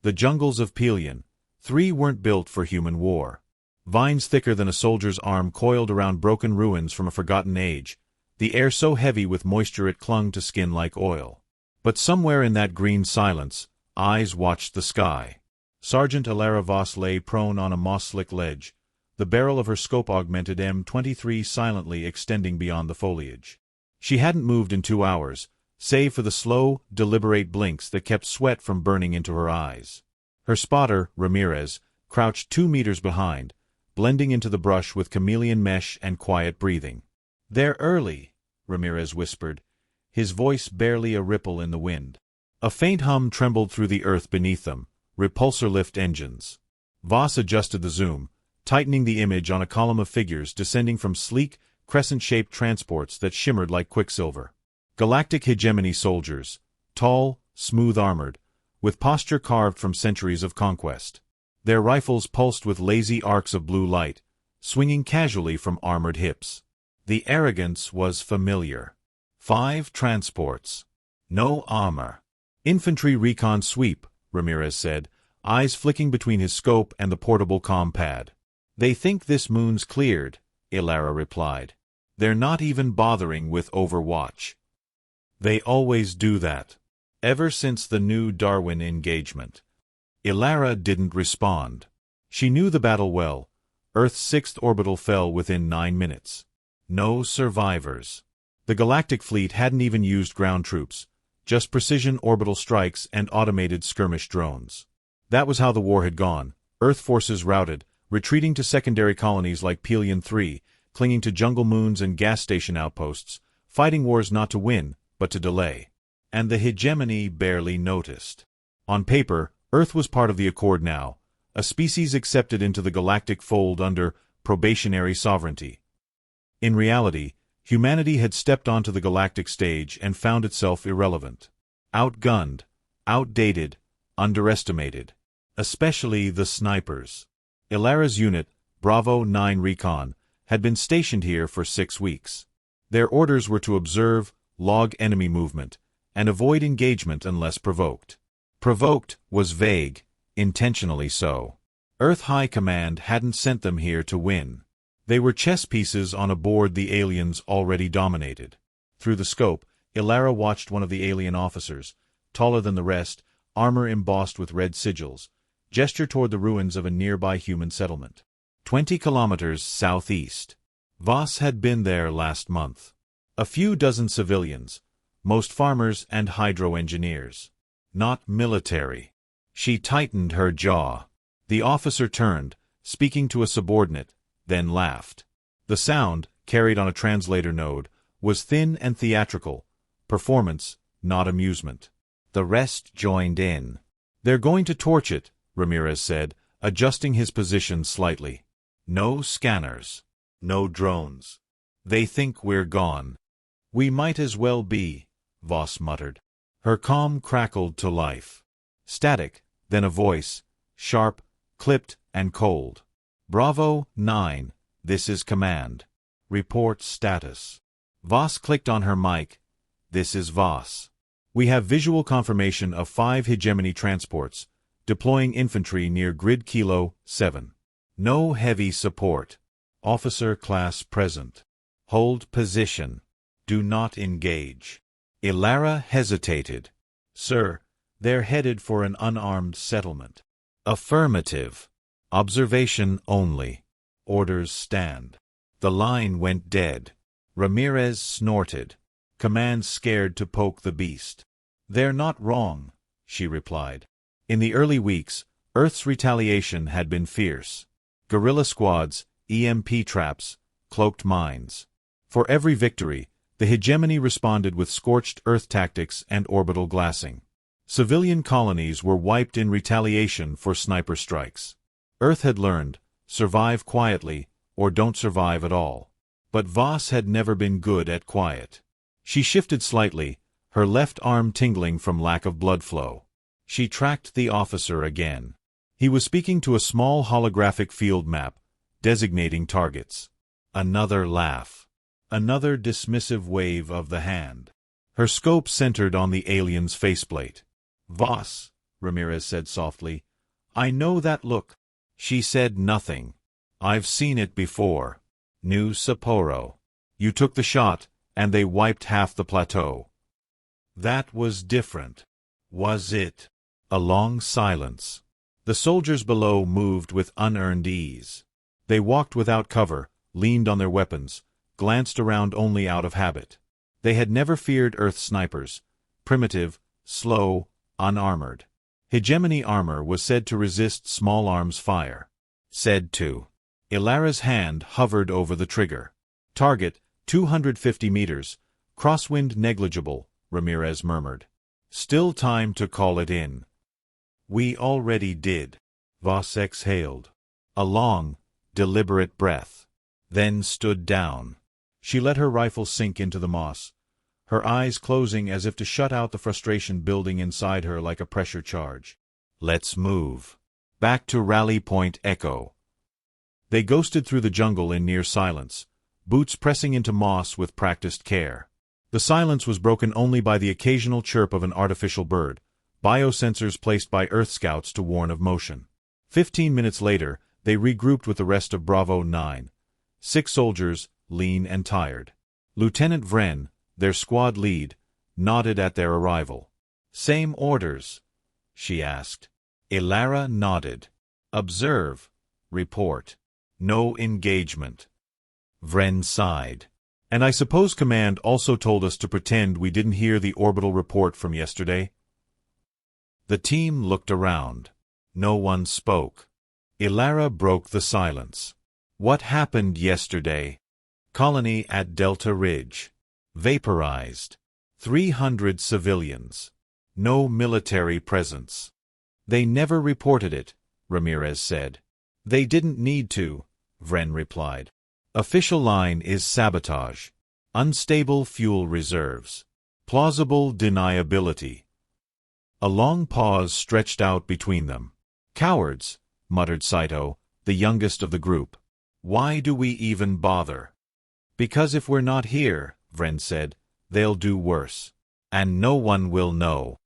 The jungles of Pelion. 3 weren't built for human war. Vines thicker than a soldier's arm coiled around broken ruins from a forgotten age, the air so heavy with moisture it clung to skin like oil. But somewhere in that green silence, eyes watched the sky. Sergeant Ilara Voss lay prone on a moss-slick ledge, the barrel of her scope-augmented M23 silently extending beyond the foliage. She hadn't moved in 2 hours, save for the slow, deliberate blinks that kept sweat from burning into her eyes. Her spotter, Ramirez, crouched 2 meters behind, blending into the brush with chameleon mesh and quiet breathing. "They're early," Ramirez whispered, his voice barely a ripple in the wind. A faint hum trembled through the earth beneath them, repulsor lift engines. Voss adjusted the zoom, tightening the image on a column of figures descending from sleek, crescent-shaped transports that shimmered like quicksilver. Galactic hegemony soldiers, tall, smooth-armored, with posture carved from centuries of conquest. Their rifles pulsed with lazy arcs of blue light, swinging casually from armored hips. The arrogance was familiar. 5 transports. No armor. "Infantry recon sweep," Ramirez said, eyes flicking between his scope and the portable comm pad. "They think this moon's cleared," Ilara replied. "They're not even bothering with Overwatch. They always do that. Ever since the new Darwin engagement." Ilara didn't respond. She knew the battle well. Earth's 6th orbital fell within 9 minutes. No survivors. The Galactic fleet hadn't even used ground troops, just precision orbital strikes and automated skirmish drones. That was how the war had gone. Earth forces routed, retreating to secondary colonies like Pelion 3, clinging to jungle moons and gas station outposts, fighting wars not to win, but to delay. And the hegemony barely noticed. On paper, Earth was part of the Accord now, a species accepted into the galactic fold under probationary sovereignty. In reality, humanity had stepped onto the galactic stage and found itself irrelevant. Outgunned, outdated, underestimated. Especially the snipers. Ilara's unit, Bravo 9 Recon, had been stationed here for 6 weeks. Their orders were to observe, log enemy movement, and avoid engagement unless provoked. Provoked was vague, intentionally so. Earth High Command hadn't sent them here to win. They were chess pieces on a board the aliens already dominated. Through the scope, Ilara watched one of the alien officers, taller than the rest, armor embossed with red sigils, gesture toward the ruins of a nearby human settlement. 20 kilometers southeast. Voss had been there last month. A few dozen civilians, most farmers and hydro-engineers. Not military. She tightened her jaw. The officer turned, speaking to a subordinate, then laughed. The sound, carried on a translator node, was thin and theatrical. Performance, not amusement. The rest joined in. "They're going to torch it," Ramirez said, adjusting his position slightly. "No scanners. No drones. They think we're gone." "We might as well be," Voss muttered. Her calm crackled to life. Static, then a voice, sharp, clipped, and cold. "Bravo 9, this is command. Report status." Voss clicked on her mic. "This is Voss. We have visual confirmation of 5 hegemony transports, deploying infantry near grid Kilo 7. No heavy support. Officer class present. Hold position. Do not engage." Ilara hesitated. "Sir, they're headed for an unarmed settlement." "Affirmative. Observation only. Orders stand." The line went dead. Ramirez snorted. Command scared to poke the beast. "They're not wrong," she replied. In the early weeks, Earth's retaliation had been fierce. Guerrilla squads, EMP traps, cloaked mines. For every victory, the hegemony responded with scorched Earth tactics and orbital glassing. Civilian colonies were wiped in retaliation for sniper strikes. Earth had learned, survive quietly, or don't survive at all. But Voss had never been good at quiet. She shifted slightly, her left arm tingling from lack of blood flow. She tracked the officer again. He was speaking to a small holographic field map, designating targets. Another laugh. Another dismissive wave of the hand. Her scope centered on the alien's faceplate. "Voss, Ramirez said softly. I know that look. She said nothing. I've seen it before. New Sapporo. You took the shot, and they wiped half the plateau. That was different. Was it? A long silence. The soldiers below moved with unearned ease. They walked without cover, leaned on their weapons, glanced around only out of habit. They had never feared Earth snipers. Primitive, slow, unarmored. Hegemony armor was said to resist small arms fire. Said to. Ilara's hand hovered over the trigger. Target, 250 meters. Crosswind negligible, Ramirez murmured. Still time to call it in. We already did. Voss exhaled. A long, deliberate breath. Then stood down. She let her rifle sink into the moss, her eyes closing as if to shut out the frustration building inside her like a pressure charge. Let's move. Back to Rally Point Echo. They ghosted through the jungle in near silence, boots pressing into moss with practiced care. The silence was broken only by the occasional chirp of an artificial bird, biosensors placed by Earth Scouts to warn of motion. 15 minutes later, they regrouped with the rest of Bravo 9. 6 soldiers, lean and tired. Lieutenant Vren, their squad lead, nodded at their arrival. Same orders? She asked. Ilara nodded. Observe. Report. No engagement. Vren sighed. And I suppose Command also told us to pretend we didn't hear the orbital report from yesterday? The team looked around. No one spoke. Ilara broke the silence. What happened yesterday? Colony at Delta Ridge. Vaporized. 300 civilians. No military presence. They never reported it, Ramirez said. They didn't need to, Vren replied. Official line is sabotage. Unstable fuel reserves. Plausible deniability. A long pause stretched out between them. Cowards, muttered Saito, the youngest of the group. Why do we even bother? Because if we're not here, Vren said, they'll do worse. And no one will know.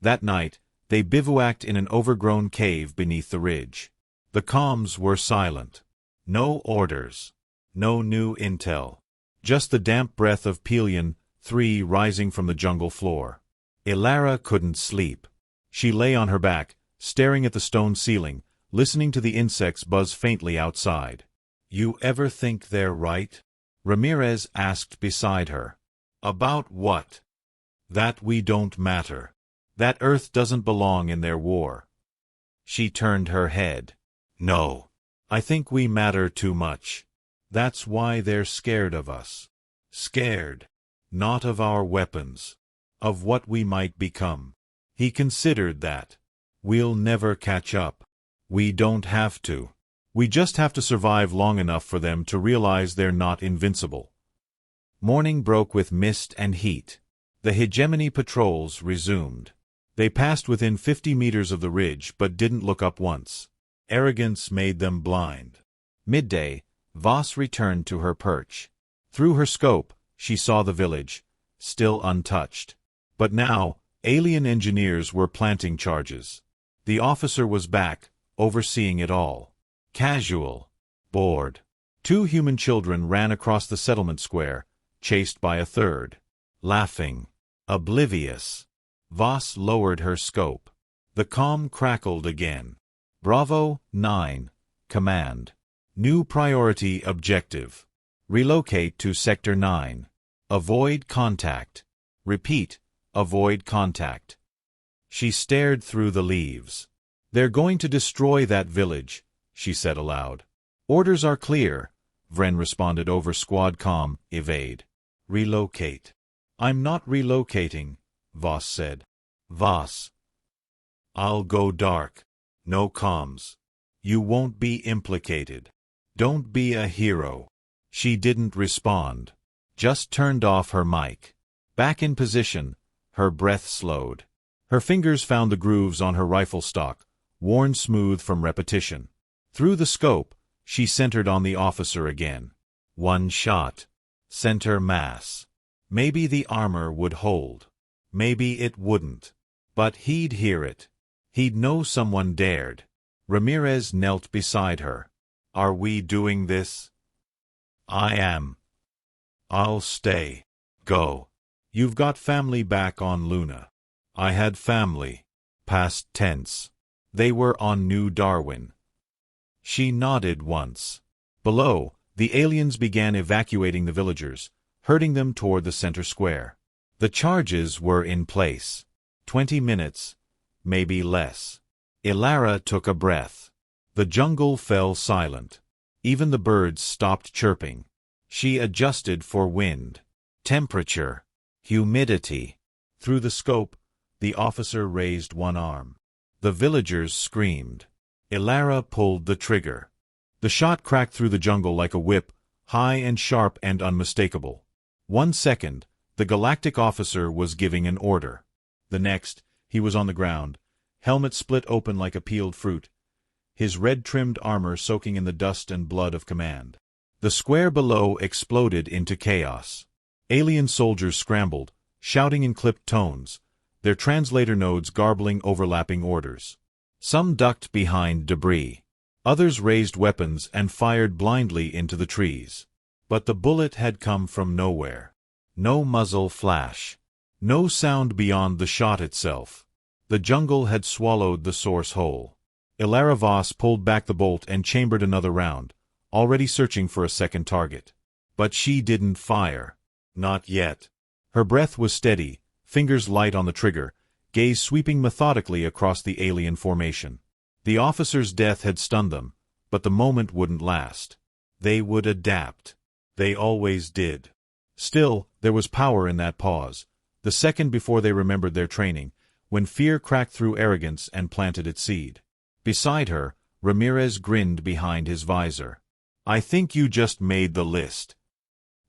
That night, they bivouacked in an overgrown cave beneath the ridge. The comms were silent. No orders. No new intel. Just the damp breath of Pelion 3 rising from the jungle floor. Ilara couldn't sleep. She lay on her back, staring at the stone ceiling, listening to the insects buzz faintly outside. You ever think they're right? Ramirez asked beside her. About what? That we don't matter. That Earth doesn't belong in their war. She turned her head. No. I think we matter too much. That's why they're scared of us. Scared. Not of our weapons. Of what we might become. He considered that. We'll never catch up. We don't have to. We just have to survive long enough for them to realize they're not invincible. Morning broke with mist and heat. The hegemony patrols resumed. They passed within 50 meters of the ridge but didn't look up once. Arrogance made them blind. Midday, Voss returned to her perch. Through her scope, she saw the village, still untouched. But now, alien engineers were planting charges. The officer was back, overseeing it all. Casual. Bored. 2 human children ran across the settlement square, chased by a third. Laughing. Oblivious. Voss lowered her scope. The comm crackled again. Bravo 9. Command. New priority objective. Relocate to Sector 9. Avoid contact. Repeat. Avoid contact. She stared through the leaves. They're going to destroy that village, she said aloud. Orders are clear, Vren responded over squad comm, evade. Relocate. I'm not relocating, Voss said. Voss. I'll go dark. No comms. You won't be implicated. Don't be a hero. She didn't respond. Just turned off her mic. Back in position, her breath slowed. Her fingers found the grooves on her rifle stock, worn smooth from repetition. Through the scope, she centered on the officer again. One shot. Center mass. Maybe the armor would hold. Maybe it wouldn't. But he'd hear it. He'd know someone dared. Ramirez knelt beside her. Are we doing this? I am. I'll stay. Go. You've got family back on Luna. I had family. Past tense. They were on New Darwin. She nodded once. Below, the aliens began evacuating the villagers, herding them toward the center square. The charges were in place. 20 minutes, maybe less. Ilara took a breath. The jungle fell silent. Even the birds stopped chirping. She adjusted for wind, temperature, humidity. Through the scope, the officer raised one arm. The villagers screamed. Ilara pulled the trigger. The shot cracked through the jungle like a whip, high and sharp and unmistakable. 1 second, the Galactic officer was giving an order. The next, he was on the ground, helmet split open like a peeled fruit, his red-trimmed armor soaking in the dust and blood of command. The square below exploded into chaos. Alien soldiers scrambled, shouting in clipped tones, their translator nodes garbling overlapping orders. Some ducked behind debris. Others raised weapons and fired blindly into the trees. But the bullet had come from nowhere. No muzzle flash. No sound beyond the shot itself. The jungle had swallowed the source whole. Ilara Voss pulled back the bolt and chambered another round, already searching for a second target. But she didn't fire. Not yet. Her breath was steady, fingers light on the trigger, gaze sweeping methodically across the alien formation. The officer's death had stunned them, but the moment wouldn't last. They would adapt. They always did. Still, there was power in that pause, the second before they remembered their training, when fear cracked through arrogance and planted its seed. Beside her, Ramirez grinned behind his visor. I think you just made the list.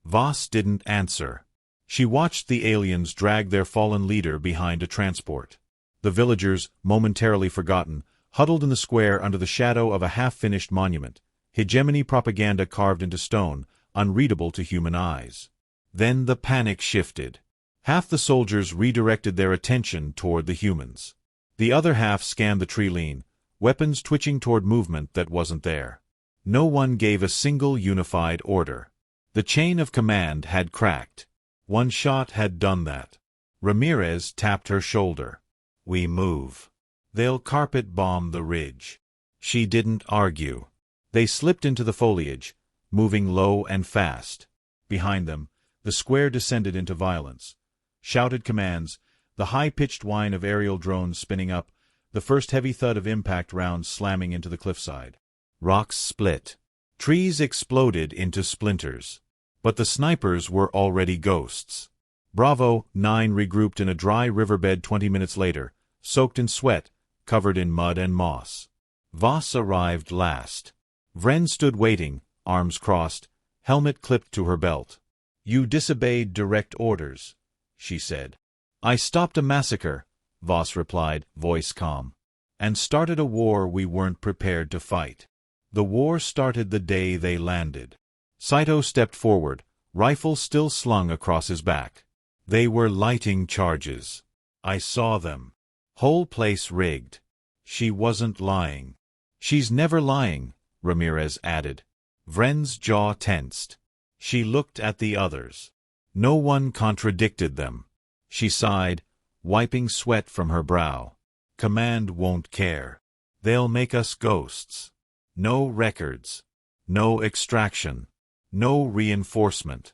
Voss didn't answer. She watched the aliens drag their fallen leader behind a transport. The villagers, momentarily forgotten, huddled in the square under the shadow of a half-finished monument, hegemony propaganda carved into stone, unreadable to human eyes. Then the panic shifted. Half the soldiers redirected their attention toward the humans. The other half scanned the tree line, weapons twitching toward movement that wasn't there. No one gave a single unified order. The chain of command had cracked. One shot had done that. Ramirez tapped her shoulder. We move. They'll carpet bomb the ridge. She didn't argue. They slipped into the foliage, moving low and fast. Behind them, the square descended into violence. Shouted commands, the high-pitched whine of aerial drones spinning up, the first heavy thud of impact rounds slamming into the cliffside. Rocks split. Trees exploded into splinters. But the snipers were already ghosts. Bravo 9 regrouped in a dry riverbed 20 minutes later, soaked in sweat, covered in mud and moss. Voss arrived last. Vren stood waiting, arms crossed, helmet clipped to her belt. You disobeyed direct orders, she said. I stopped a massacre, Voss replied, voice calm. And started a war we weren't prepared to fight. The war started the day they landed. Saito stepped forward, rifle still slung across his back. They were lighting charges. I saw them. Whole place rigged. She wasn't lying. She's never lying, Ramirez added. Vren's jaw tensed. She looked at the others. No one contradicted them. She sighed, wiping sweat from her brow. Command won't care. They'll make us ghosts. No records. No extraction. No reinforcement.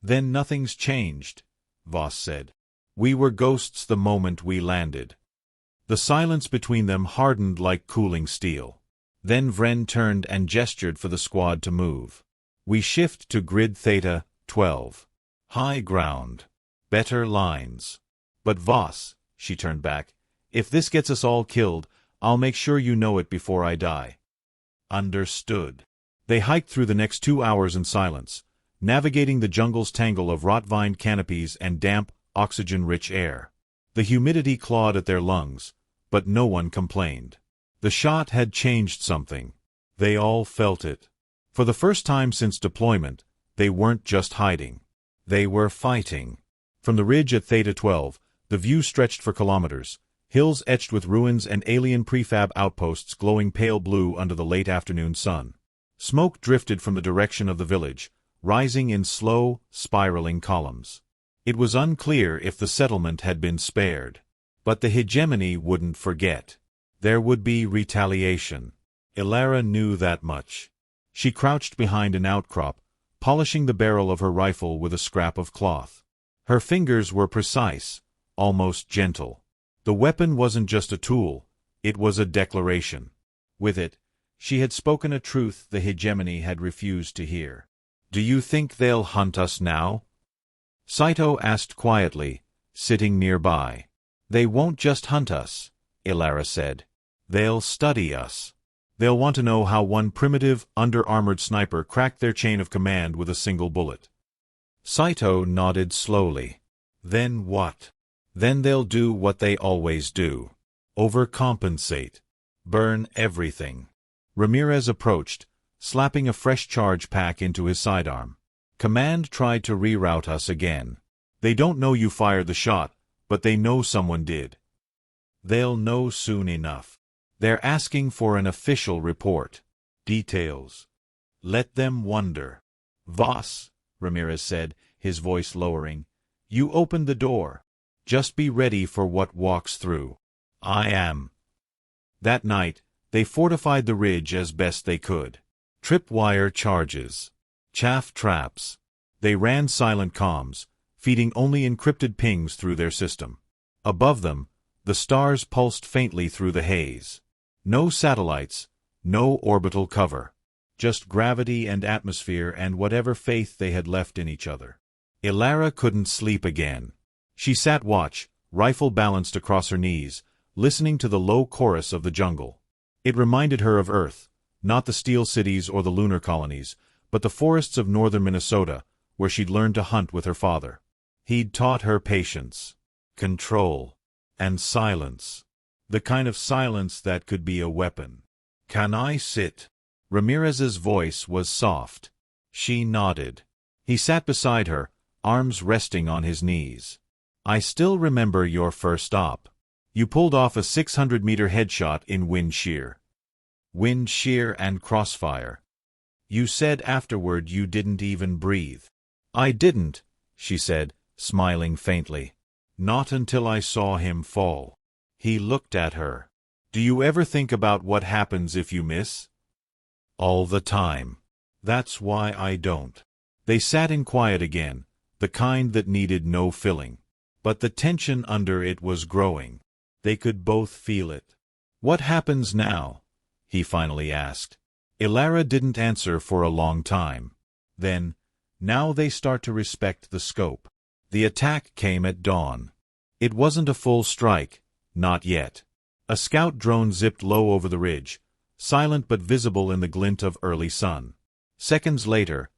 Then nothing's changed, Voss said. We were ghosts the moment we landed. The silence between them hardened like cooling steel. Then Vren turned and gestured for the squad to move. We shift to grid Theta 12. High ground. Better lines. But Voss, she turned back, if this gets us all killed, I'll make sure you know it before I die. Understood. They hiked through the next 2 hours in silence, navigating the jungle's tangle of rot-vined canopies and damp, oxygen-rich air. The humidity clawed at their lungs, but no one complained. The shot had changed something. They all felt it. For the first time since deployment, they weren't just hiding. They were fighting. From the ridge at Theta 12, the view stretched for kilometers, hills etched with ruins and alien prefab outposts glowing pale blue under the late afternoon sun. Smoke drifted from the direction of the village, rising in slow, spiraling columns. It was unclear if the settlement had been spared. But the hegemony wouldn't forget. There would be retaliation. Ilara knew that much. She crouched behind an outcrop, polishing the barrel of her rifle with a scrap of cloth. Her fingers were precise, almost gentle. The weapon wasn't just a tool, it was a declaration. With it, she had spoken a truth the hegemony had refused to hear. "Do you think they'll hunt us now?" Saito asked quietly, sitting nearby. "They won't just hunt us," Ilara said. "They'll study us. They'll want to know how one primitive, under-armored sniper cracked their chain of command with a single bullet." Saito nodded slowly. "Then what?" "Then they'll do what they always do. Overcompensate. Burn everything." Ramirez approached, slapping a fresh charge pack into his sidearm. "Command tried to reroute us again. They don't know you fired the shot, but they know someone did. They'll know soon enough. They're asking for an official report. Details. Let them wonder." "Voss," Ramirez said, his voice lowering, "you opened the door. Just be ready for what walks through." "I am." That night, they fortified the ridge as best they could. Tripwire charges. Chaff traps. They ran silent comms, feeding only encrypted pings through their system. Above them, the stars pulsed faintly through the haze. No satellites, no orbital cover. Just gravity and atmosphere and whatever faith they had left in each other. Ilara couldn't sleep again. She sat watch, rifle balanced across her knees, listening to the low chorus of the jungle. It reminded her of Earth, not the steel cities or the lunar colonies, but the forests of northern Minnesota, where she'd learned to hunt with her father. He'd taught her patience, control, and silence. The kind of silence that could be a weapon. "Can I sit?" Ramirez's voice was soft. She nodded. He sat beside her, arms resting on his knees. "I still remember your first op. You pulled off a 600-meter headshot in wind shear. Wind shear and crossfire. You said afterward you didn't even breathe." "I didn't," she said, smiling faintly. "Not until I saw him fall." He looked at her. "Do you ever think about what happens if you miss?" "All the time. That's why I don't." They sat in quiet again, the kind that needed no filling. But the tension under it was growing. They could both feel it. "What happens now?" he finally asked. Ilara didn't answer for a long time. Then, "Now they start to respect the scope." The attack came at dawn. It wasn't a full strike, not yet. A scout drone zipped low over the ridge, silent but visible in the glint of early sun. Seconds later,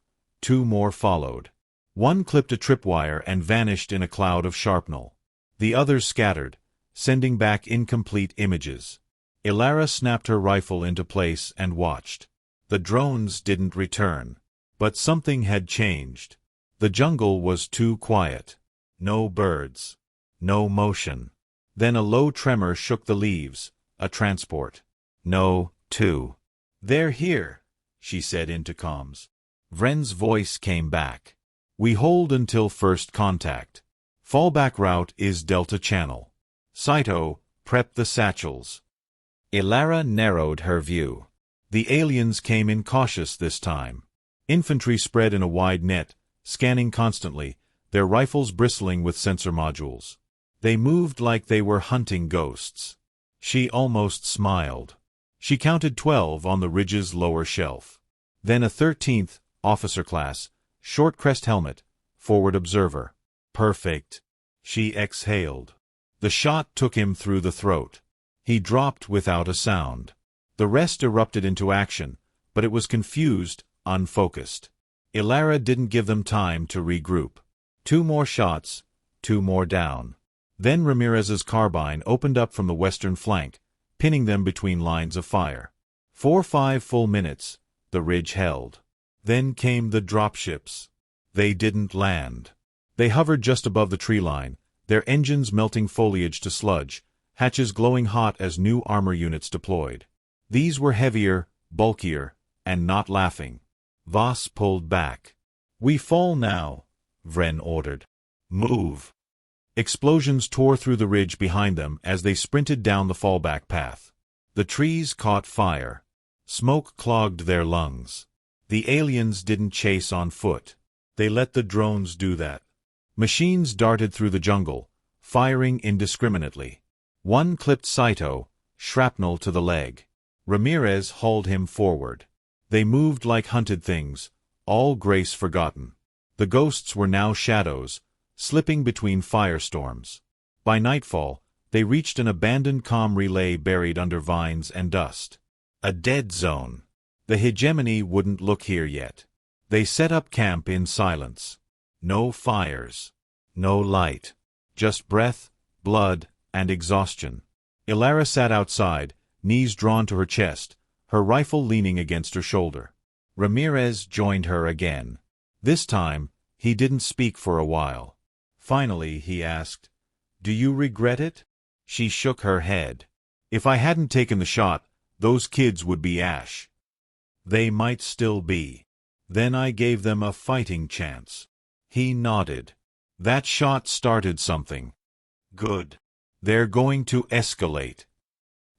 two more followed. One clipped a tripwire and vanished in a cloud of shrapnel. The others scattered, sending back incomplete images. Ilara snapped her rifle into place and watched. The drones didn't return. But something had changed. The jungle was too quiet. No birds. No motion. Then a low tremor shook the leaves, a transport. "No, two." "They're here," she said into comms. Vren's voice came back. "We hold until first contact. Fallback route is Delta Channel. Saito, prep the satchels." Ilara narrowed her view. The aliens came in cautious this time. Infantry spread in a wide net, scanning constantly, their rifles bristling with sensor modules. They moved like they were hunting ghosts. She almost smiled. She counted 12 on the ridge's lower shelf. Then a 13th, officer class, short crest helmet, forward observer. "Perfect." She exhaled. The shot took him through the throat. He dropped without a sound. The rest erupted into action, but it was confused, unfocused. Ilara didn't give them time to regroup. Two more shots, two more down. Then Ramirez's carbine opened up from the western flank, pinning them between lines of fire. 4-5 full minutes, the ridge held. Then came the dropships. They didn't land. They hovered just above the tree line, their engines melting foliage to sludge, hatches glowing hot as new armor units deployed. These were heavier, bulkier, and not laughing. Voss pulled back. "We fall now," Vren ordered. "Move." Explosions tore through the ridge behind them as they sprinted down the fallback path. The trees caught fire. Smoke clogged their lungs. The aliens didn't chase on foot. They let the drones do that. Machines darted through the jungle, firing indiscriminately. One clipped Saito, shrapnel to the leg. Ramirez hauled him forward. They moved like hunted things, all grace forgotten. The ghosts were now shadows, slipping between firestorms. By nightfall, they reached an abandoned comm relay buried under vines and dust. A dead zone. The hegemony wouldn't look here yet. They set up camp in silence. No fires. No light. Just breath, blood, and exhaustion. Ilara sat outside, knees drawn to her chest, her rifle leaning against her shoulder. Ramirez joined her again. This time, he didn't speak for a while. Finally, he asked, "Do you regret it?" She shook her head. "If I hadn't taken the shot, those kids would be ash. They might still be. Then I gave them a fighting chance." He nodded. "That shot started something. Good. They're going to escalate."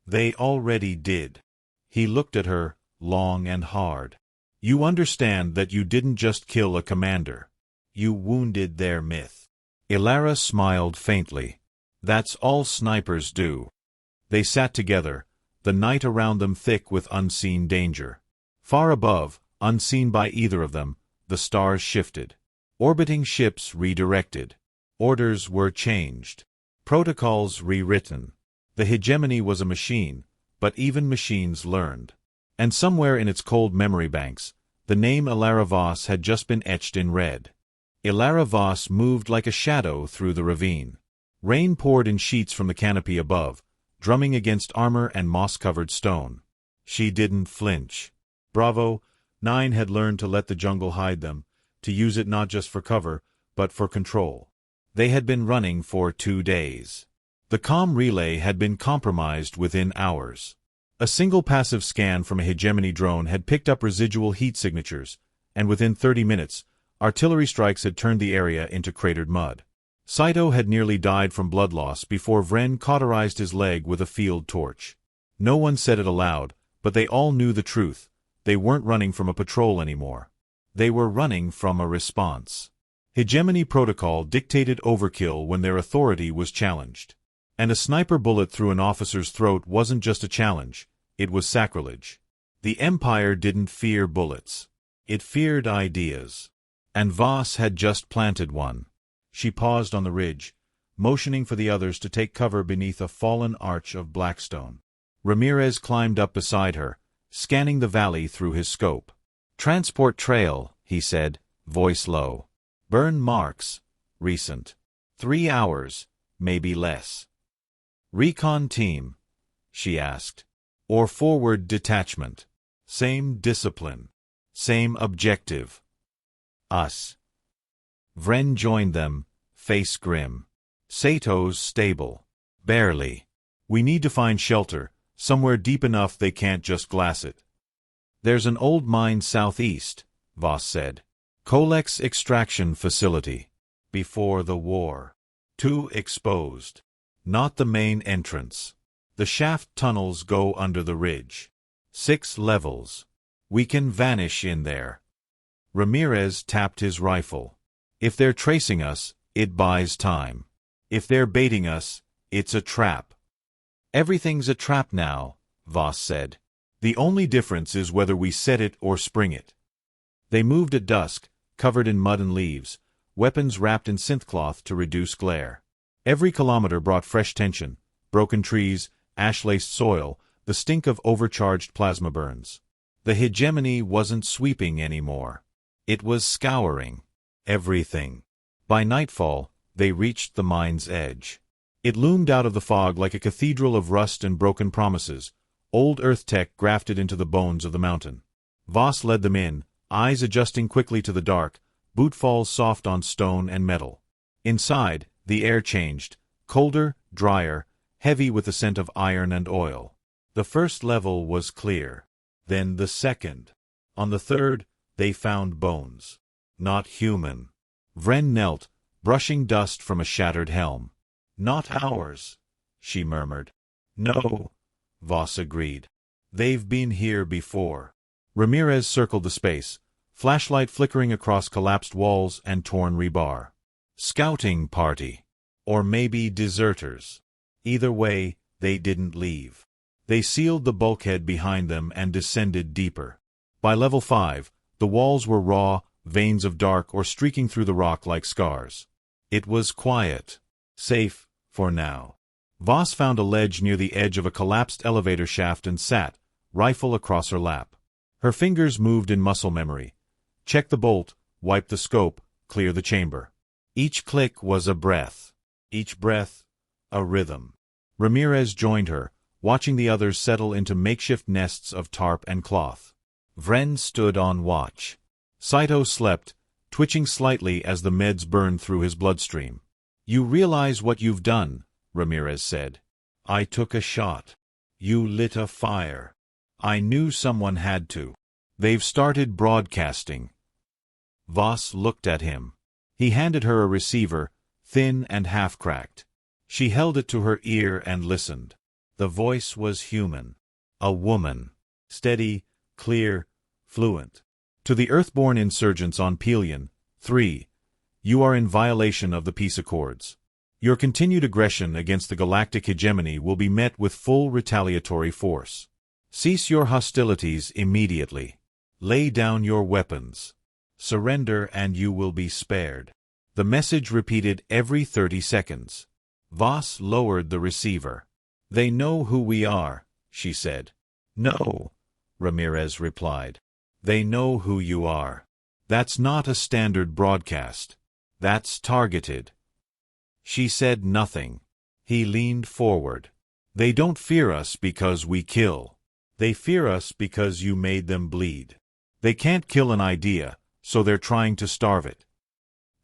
"They already did." He looked at her, long and hard. "You understand that you didn't just kill a commander. You wounded their myth." Ilara smiled faintly. "That's all snipers do." They sat together, the night around them thick with unseen danger. Far above, unseen by either of them, the stars shifted. Orbiting ships redirected. Orders were changed. Protocols rewritten. The hegemony was a machine, but even machines learned. And somewhere in its cold memory banks, the name Ilara Voss had just been etched in red. Ilara Voss moved like a shadow through the ravine. Rain poured in sheets from the canopy above, drumming against armor and moss-covered stone. She didn't flinch. Bravo, 9 had learned to let the jungle hide them, to use it not just for cover, but for control. They had been running for 2 days. The comm relay had been compromised within hours. A single passive scan from a hegemony drone had picked up residual heat signatures, and within 30 minutes, artillery strikes had turned the area into cratered mud. Saito had nearly died from blood loss before Vren cauterized his leg with a field torch. No one said it aloud, but they all knew the truth. They weren't running from a patrol anymore. They were running from a response. Hegemony protocol dictated overkill when their authority was challenged. And a sniper bullet through an officer's throat wasn't just a challenge, it was sacrilege. The Empire didn't fear bullets. It feared ideas. And Voss had just planted one. She paused on the ridge, motioning for the others to take cover beneath a fallen arch of blackstone. Ramirez climbed up beside her, scanning the valley through his scope. "Transport trail," he said, voice low. "Burn marks. Recent. 3 hours, maybe less." "Recon team?" she asked. "Or forward detachment? Same discipline. Same objective." "Us." Vren joined them, face grim. "Sato's stable. Barely. We need to find shelter, somewhere deep enough they can't just glass it." "There's an old mine southeast," Voss said. "Colex extraction facility. Before the war. Too exposed. Not the main entrance. The shaft tunnels go under the ridge. 6 levels. We can vanish in there." Ramirez tapped his rifle. "If they're tracing us, it buys time. If they're baiting us, it's a trap." "Everything's a trap now," Voss said. "The only difference is whether we set it or spring it." They moved at dusk, covered in mud and leaves, weapons wrapped in synthcloth to reduce glare. Every kilometer brought fresh tension, broken trees, ash-laced soil, the stink of overcharged plasma burns. The hegemony wasn't sweeping anymore. It was scouring. Everything. By nightfall, they reached the mine's edge. It loomed out of the fog like a cathedral of rust and broken promises, old Earth tech grafted into the bones of the mountain. Voss led them in, eyes adjusting quickly to the dark, bootfalls soft on stone and metal. Inside, the air changed, colder, drier, heavy with the scent of iron and oil. The first level was clear. Then the second. On the third, they found bones. Not human. Vren knelt, brushing dust from a shattered helm. Not ours, she murmured. No, Voss agreed. They've been here before. Ramirez circled the space, flashlight flickering across collapsed walls and torn rebar. Scouting party. Or maybe deserters. Either way, they didn't leave. They sealed the bulkhead behind them and descended deeper. By level 5, the walls were raw, veins of dark or streaking through the rock like scars. It was quiet. Safe, for now. Voss found a ledge near the edge of a collapsed elevator shaft and sat, rifle across her lap. Her fingers moved in muscle memory. Check the bolt, wipe the scope, clear the chamber. Each click was a breath. Each breath, a rhythm. Ramirez joined her, watching the others settle into makeshift nests of tarp and cloth. Vren stood on watch. Saito slept, twitching slightly as the meds burned through his bloodstream. You realize what you've done, Ramirez said. I took a shot. You lit a fire. I knew someone had to. They've started broadcasting. Voss looked at him. He handed her a receiver, thin and half-cracked. She held it to her ear and listened. The voice was human. A woman. Steady, clear, fluent. To the Earthborn insurgents on Pelion, 3. You are in violation of the peace accords. Your continued aggression against the galactic hegemony will be met with full retaliatory force. Cease your hostilities immediately. Lay down your weapons. Surrender and you will be spared. The message repeated every 30 seconds. Voss lowered the receiver. They know who we are, she said. No, Ramirez replied. They know who you are. That's not a standard broadcast. That's targeted. She said nothing. He leaned forward. They don't fear us because we kill. They fear us because you made them bleed. They can't kill an idea, so they're trying to starve it.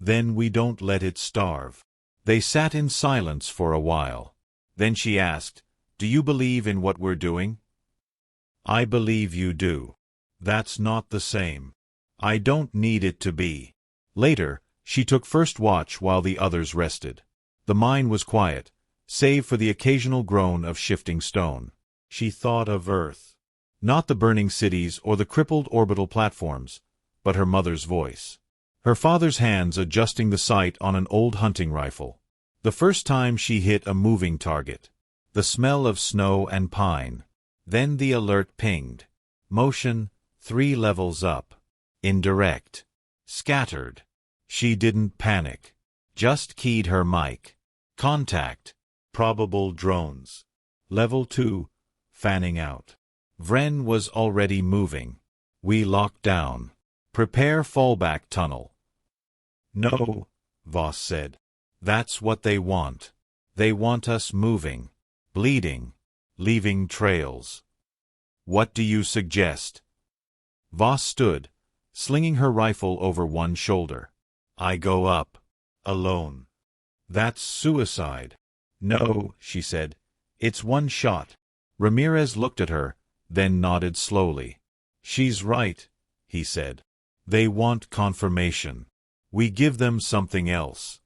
Then we don't let it starve. They sat in silence for a while. Then she asked, Do you believe in what we're doing? I believe you do. That's not the same. I don't need it to be. Later, she took first watch while the others rested. The mine was quiet, save for the occasional groan of shifting stone. She thought of Earth. Not the burning cities or the crippled orbital platforms, but her mother's voice. Her father's hands adjusting the sight on an old hunting rifle. The first time she hit a moving target. The smell of snow and pine. Then the alert pinged. Motion, 3 levels up. Indirect. Scattered. She didn't panic. Just keyed her mic. Contact. Probable drones. Level 2. Fanning out. Vren was already moving. We locked down. Prepare fallback tunnel. No, Voss said. That's what they want. They want us moving. Bleeding. Leaving trails. What do you suggest? Voss stood, slinging her rifle over one shoulder. I go up. Alone. That's suicide. No, she said. It's one shot. Ramirez looked at her, then nodded slowly. She's right, he said. They want confirmation. We give them something else.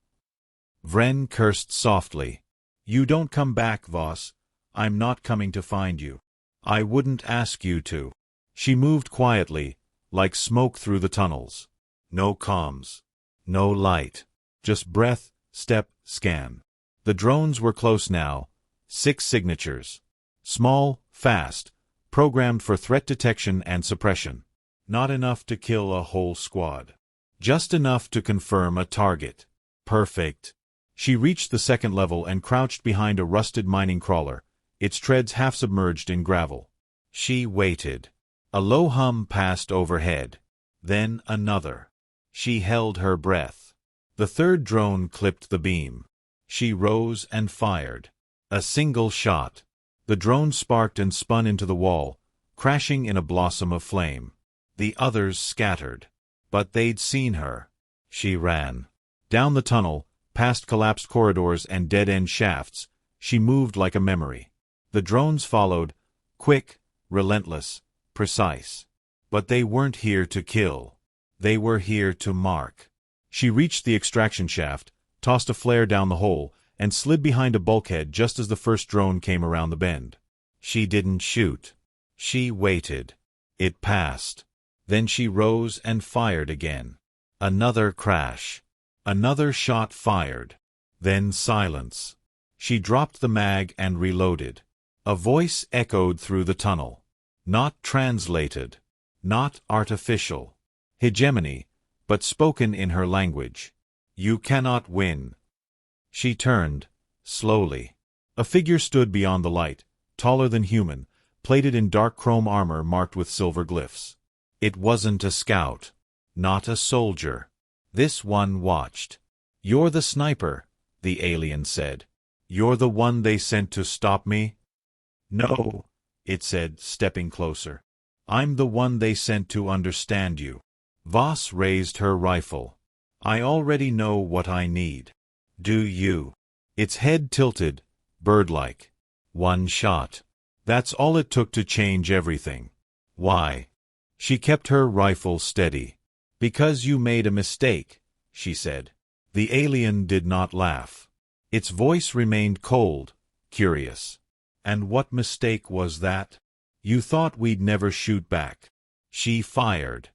Vren cursed softly. You don't come back, Voss. I'm not coming to find you. I wouldn't ask you to. She moved quietly, like smoke through the tunnels. No comms. No light. Just breath, step, scan. The drones were close now. 6 signatures. Small, fast, programmed for threat detection and suppression. Not enough to kill a whole squad. Just enough to confirm a target. Perfect. She reached the second level and crouched behind a rusted mining crawler, its treads half submerged in gravel. She waited. A low hum passed overhead. Then another. She held her breath. The third drone clipped the beam. She rose and fired. A single shot. The drone sparked and spun into the wall, crashing in a blossom of flame. The others scattered. But they'd seen her. She ran. Down the tunnel, past collapsed corridors and dead-end shafts, She moved like a memory. The drones followed, quick, relentless, precise. But they weren't here to kill. They were here to mark. She reached the extraction shaft, tossed a flare down the hole, and slid behind a bulkhead just as the first drone came around the bend. She didn't shoot. She waited. It passed. Then she rose and fired again. Another crash. Another shot fired. Then silence. She dropped the mag and reloaded. A voice echoed through the tunnel. Not translated. Not artificial. Hegemony, but spoken in her language. You cannot win. She turned, slowly. A figure stood beyond the light, taller than human, plated in dark chrome armor marked with silver glyphs. It wasn't a scout. Not a soldier. This one watched. You're the sniper, the alien said. You're the one they sent to stop me? No, it said, stepping closer. I'm the one they sent to understand you. Voss raised her rifle. I already know what I need. Do you? Its head tilted, bird-like. One shot. That's all it took to change everything. Why? She kept her rifle steady. Because you made a mistake, she said. The alien did not laugh. Its voice remained cold, curious. And what mistake was that? You thought we'd never shoot back. She fired.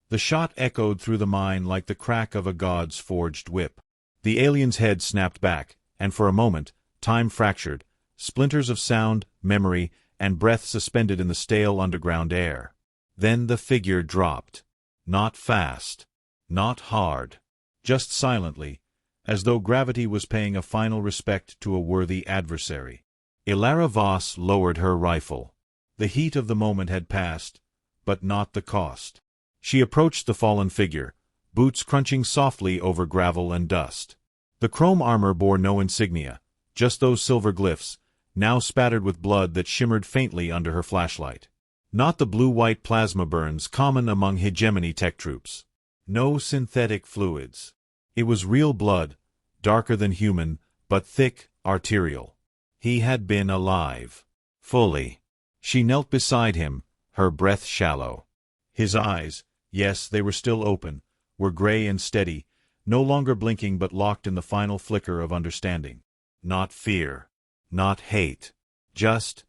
The shot echoed through the mine like the crack of a god's forged whip. The alien's head snapped back, and for a moment, time fractured, splinters of sound, memory, and breath suspended in the stale underground air. Then the figure dropped. Not fast. Not hard. Just silently, as though gravity was paying a final respect to a worthy adversary. Ilara Voss lowered her rifle. The heat of the moment had passed, but not the cost. She approached the fallen figure, boots crunching softly over gravel and dust. The chrome armor bore no insignia, just those silver glyphs, now spattered with blood that shimmered faintly under her flashlight. Not the blue-white plasma burns common among hegemony tech troops. No synthetic fluids. It was real blood, darker than human, but thick, arterial. He had been alive. Fully. She knelt beside him, her breath shallow. His eyes, yes, they were still open, were gray and steady, no longer blinking but locked in the final flicker of understanding. Not fear. Not hate. Just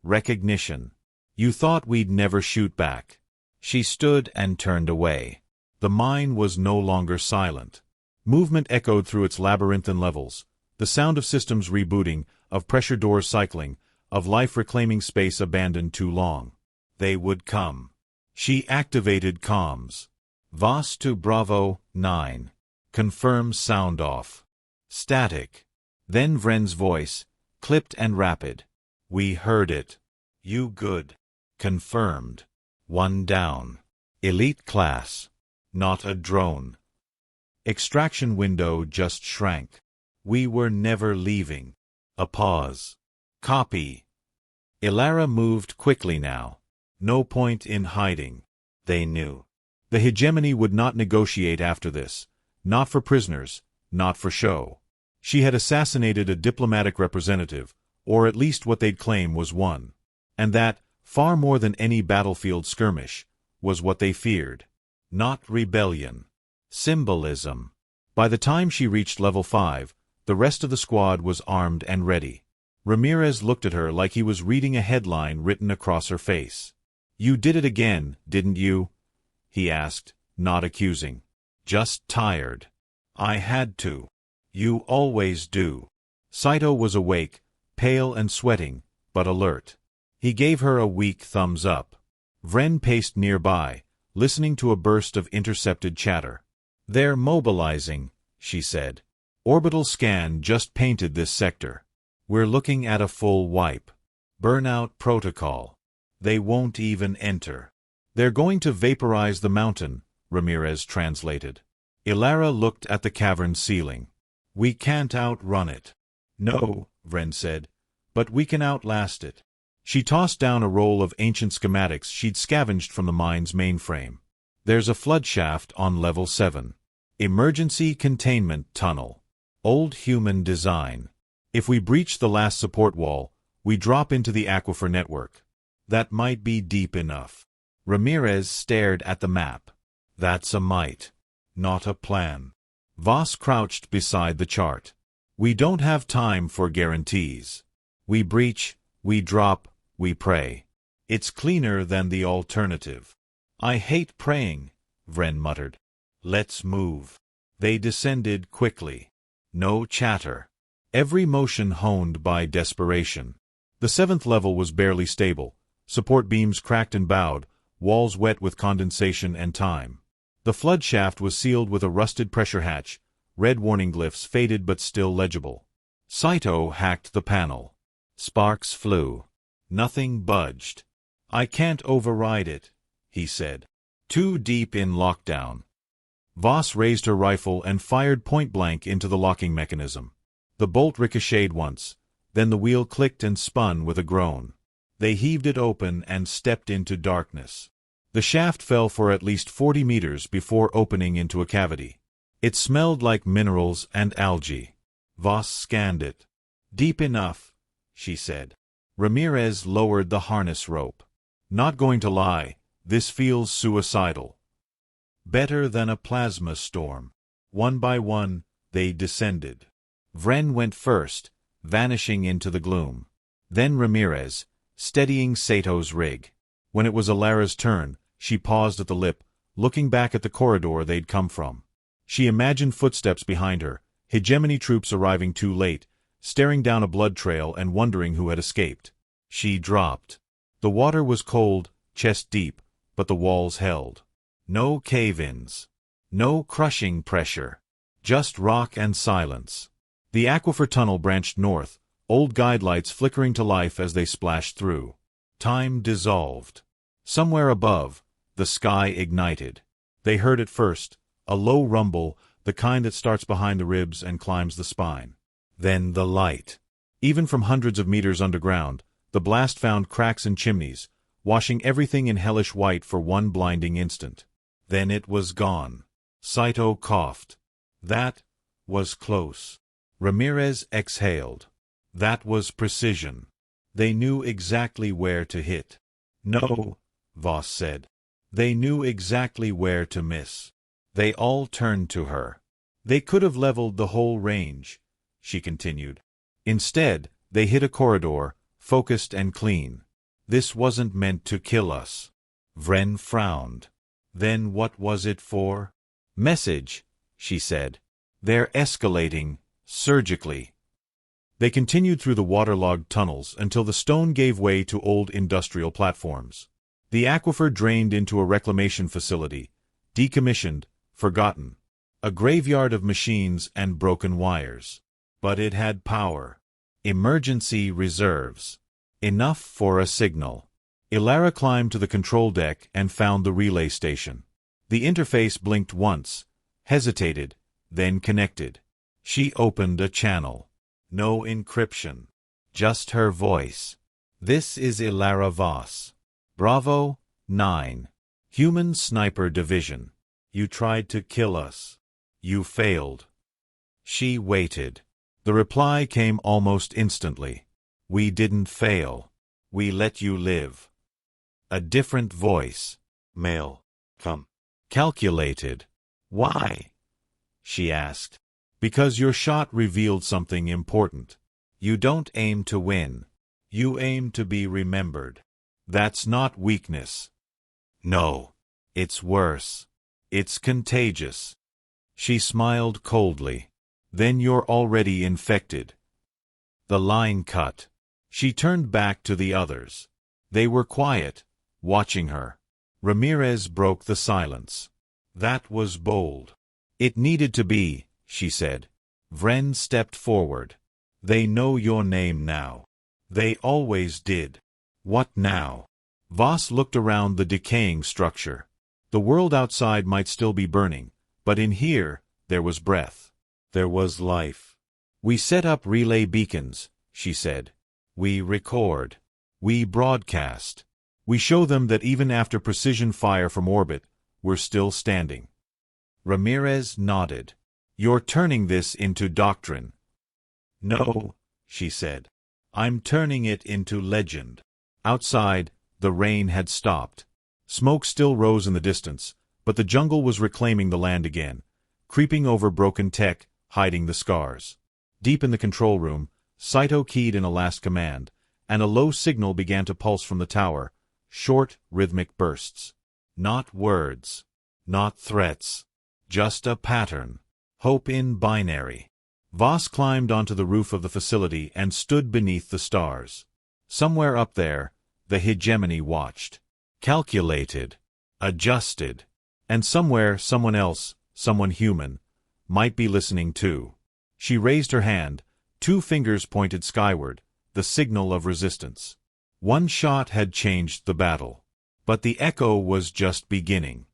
recognition. You thought we'd never shoot back. She stood and turned away. The mine was no longer silent. Movement echoed through its labyrinthine levels, the sound of systems rebooting, of pressure doors cycling, of life reclaiming space abandoned too long. They would come. She activated comms. Voss to Bravo 9. Confirm sound off. Static. Then Vren's voice, clipped and rapid. We heard it. You good. Confirmed. One down. Elite class. Not a drone. Extraction window just shrank. We were never leaving. A pause. Copy. Ilara moved quickly now. No point in hiding. They knew. The hegemony would not negotiate after this. Not for prisoners, not for show. She had assassinated a diplomatic representative, or at least what they'd claim was one. And that, far more than any battlefield skirmish, was what they feared. Not rebellion. Symbolism. By the time she reached level 5, the rest of the squad was armed and ready. Ramirez looked at her like he was reading a headline written across her face. You did it again, didn't you? He asked, not accusing. Just tired. I had to. You always do. Saito was awake, pale and sweating, but alert. He gave her a weak thumbs up. Vren paced nearby, listening to a burst of intercepted chatter. They're mobilizing, she said. Orbital scan just painted this sector. We're looking at a full wipe. Burnout protocol. They won't even enter. They're going to vaporize the mountain, Ramirez translated. Ilara looked at the cavern ceiling. We can't outrun it. No, Vren said, but we can outlast it. She tossed down a roll of ancient schematics she'd scavenged from the mine's mainframe. There's a flood shaft on level 7. Emergency containment tunnel. Old human design. If we breach the last support wall, we drop into the aquifer network. That might be deep enough. Ramirez stared at the map. That's a might, not a plan. Voss crouched beside the chart. We don't have time for guarantees. We breach, we drop, we pray. It's cleaner than the alternative. I hate praying, Vren muttered. Let's move. They descended quickly. No chatter. Every motion honed by desperation. The 7th level was barely stable. Support beams cracked and bowed, walls wet with condensation and time. The flood shaft was sealed with a rusted pressure hatch, red warning glyphs faded but still legible. Saito hacked the panel. Sparks flew. Nothing budged. I can't override it, he said. Too deep in lockdown. Voss raised her rifle and fired point-blank into the locking mechanism. The bolt ricocheted once, then the wheel clicked and spun with a groan. They heaved it open and stepped into darkness. The shaft fell for at least 40 meters before opening into a cavity. It smelled like minerals and algae. Voss scanned it. Deep enough, she said. Ramirez lowered the harness rope. Not going to lie, this feels suicidal. Better than a plasma storm. One by one, they descended. Vren went first, vanishing into the gloom. Then Ramirez, steadying Sato's rig. When it was Alara's turn, she paused at the lip, looking back at the corridor they'd come from. She imagined footsteps behind her, hegemony troops arriving too late, staring down a blood trail and wondering who had escaped. She dropped. The water was cold, chest deep, but the walls held. No cave-ins. No crushing pressure. Just rock and silence. The aquifer tunnel branched north, old guide lights flickering to life as they splashed through. Time dissolved. Somewhere above, the sky ignited. They heard it first, a low rumble, the kind that starts behind the ribs and climbs the spine. Then the light. Even from hundreds of meters underground, the blast found cracks in chimneys, washing everything in hellish white for one blinding instant. Then it was gone. Saito coughed. That was close. Ramirez exhaled. That was precision. They knew exactly where to hit. No, Voss said. They knew exactly where to miss. They all turned to her. They could have leveled the whole range, she continued. Instead, they hit a corridor, focused and clean. This wasn't meant to kill us. Vren frowned. Then what was it for? Message, she said. They're escalating, surgically. They continued through the waterlogged tunnels until the stone gave way to old industrial platforms. The aquifer drained into a reclamation facility, decommissioned, forgotten. A graveyard of machines and broken wires. But it had power. Emergency reserves. Enough for a signal. Ilara climbed to the control deck and found the relay station. The interface blinked once, hesitated, then connected. She opened a channel. No encryption. Just her voice. This is Ilara Voss. Bravo, 9. Human Sniper Division. You tried to kill us. You failed. She waited. The reply came almost instantly. We didn't fail. We let you live. A different voice. Male. Come. Calculated. Why? She asked. Because your shot revealed something important. You don't aim to win. You aim to be remembered. That's not weakness. No. It's worse. It's contagious. She smiled coldly. Then you're already infected. The line cut. She turned back to the others. They were quiet, watching her. Ramirez broke the silence. That was bold. It needed to be, she said. Vren stepped forward. They know your name now. They always did. What now? Voss looked around the decaying structure. The world outside might still be burning, but in here, there was breath. There was life. We set up relay beacons, she said. We record. We broadcast. We show them that even after precision fire from orbit, we're still standing. Ramirez nodded. You're turning this into doctrine. No, she said. I'm turning it into legend. Outside, the rain had stopped. Smoke still rose in the distance, but the jungle was reclaiming the land again, creeping over broken tech, hiding the scars. Deep in the control room, Saito keyed in a last command, and a low signal began to pulse from the tower, short, rhythmic bursts. Not words. Not threats. Just a pattern. Hope in binary. Voss climbed onto the roof of the facility and stood beneath the stars. Somewhere up there, the hegemony watched. Calculated. Adjusted. And somewhere someone else, someone human, might be listening too. She raised her hand, 2 fingers pointed skyward, the signal of resistance. One shot had changed the battle. But the echo was just beginning.